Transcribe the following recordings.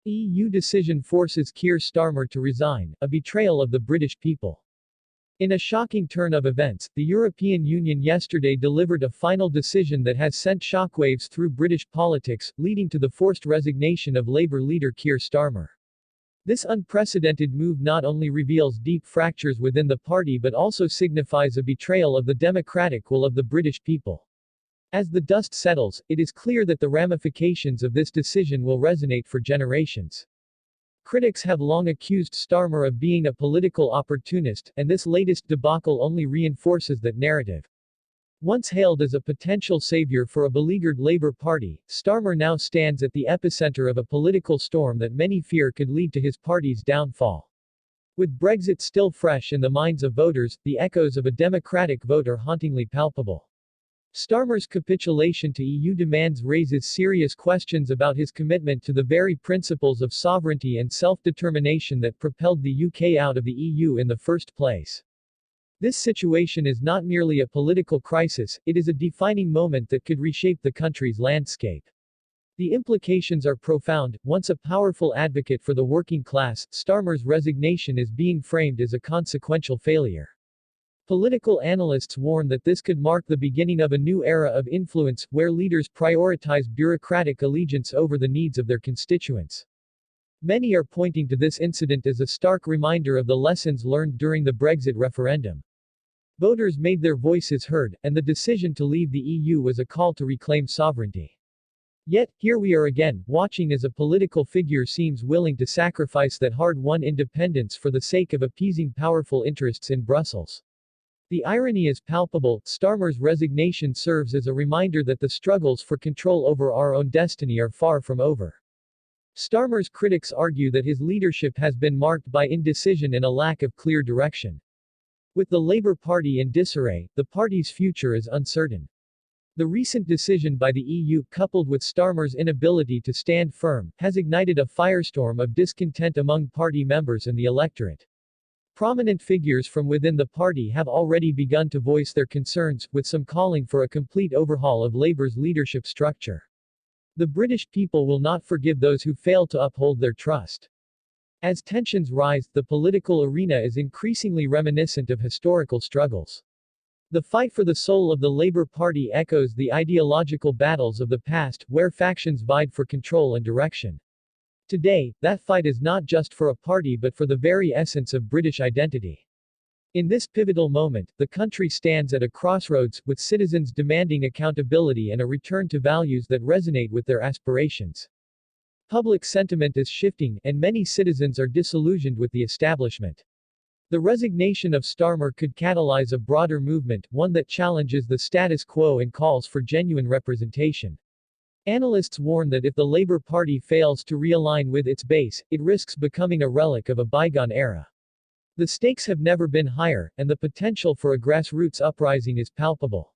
EU decision forces Kier Starmer to resign, a betrayal of the British people. In a shocking turn of events, the European Union yesterday delivered a final decision that has sent shockwaves through British politics, leading to the forced resignation of Labour leader Kier Starmer. This unprecedented move not only reveals deep fractures within the party but also signifies a betrayal of the democratic will of the British people. As the dust settles, it is clear that the ramifications of this decision will resonate for generations. Critics have long accused Starmer of being a political opportunist, and this latest debacle only reinforces that narrative. Once hailed as a potential savior for a beleaguered Labour Party, Starmer now stands at the epicenter of a political storm that many fear could lead to his party's downfall. With Brexit still fresh in the minds of voters, the echoes of a democratic vote are hauntingly palpable. Starmer's capitulation to EU demands raises serious questions about his commitment to the very principles of sovereignty and self-determination that propelled the UK out of the EU in the first place. This situation is not merely a political crisis, it is a defining moment that could reshape the country's landscape. The implications are profound. Once a powerful advocate for the working class, Starmer's resignation is being framed as a consequential failure. Political analysts warn that this could mark the beginning of a new era of influence, where leaders prioritize bureaucratic allegiance over the needs of their constituents. Many are pointing to this incident as a stark reminder of the lessons learned during the Brexit referendum. Voters made their voices heard, and the decision to leave the EU was a call to reclaim sovereignty. Yet, here we are again, watching as a political figure seems willing to sacrifice that hard-won independence for the sake of appeasing powerful interests in Brussels. The irony is palpable. Starmer's resignation serves as a reminder that the struggles for control over our own destiny are far from over. Starmer's critics argue that his leadership has been marked by indecision and a lack of clear direction. With the Labour Party in disarray, the party's future is uncertain. The recent decision by the EU, coupled with Starmer's inability to stand firm, has ignited a firestorm of discontent among party members and the electorate. Prominent figures from within the party have already begun to voice their concerns, with some calling for a complete overhaul of Labour's leadership structure. The British people will not forgive those who fail to uphold their trust. As tensions rise, the political arena is increasingly reminiscent of historical struggles. The fight for the soul of the Labour Party echoes the ideological battles of the past, where factions vied for control and direction. Today, that fight is not just for a party but for the very essence of British identity. In this pivotal moment, the country stands at a crossroads, with citizens demanding accountability and a return to values that resonate with their aspirations. Public sentiment is shifting, and many citizens are disillusioned with the establishment. The resignation of Starmer could catalyze a broader movement, one that challenges the status quo and calls for genuine representation. Analysts warn that if the Labour Party fails to realign with its base, it risks becoming a relic of a bygone era. The stakes have never been higher, and the potential for a grassroots uprising is palpable.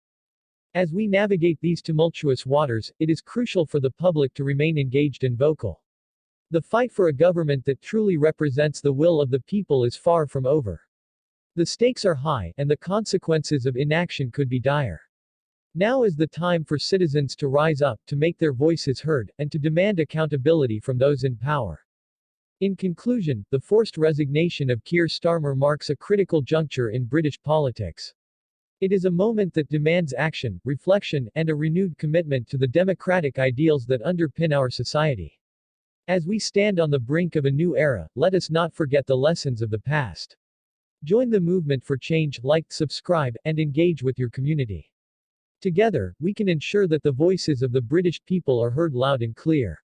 As we navigate these tumultuous waters, it is crucial for the public to remain engaged and vocal. The fight for a government that truly represents the will of the people is far from over. The stakes are high, and the consequences of inaction could be dire. Now is the time for citizens to rise up, to make their voices heard, and to demand accountability from those in power. In conclusion, the forced resignation of Kier Starmer marks a critical juncture in British politics. It is a moment that demands action, reflection, and a renewed commitment to the democratic ideals that underpin our society. As we stand on the brink of a new era, let us not forget the lessons of the past. Join the movement for change, like, subscribe, and engage with your community. Together, we can ensure that the voices of the British people are heard loud and clear.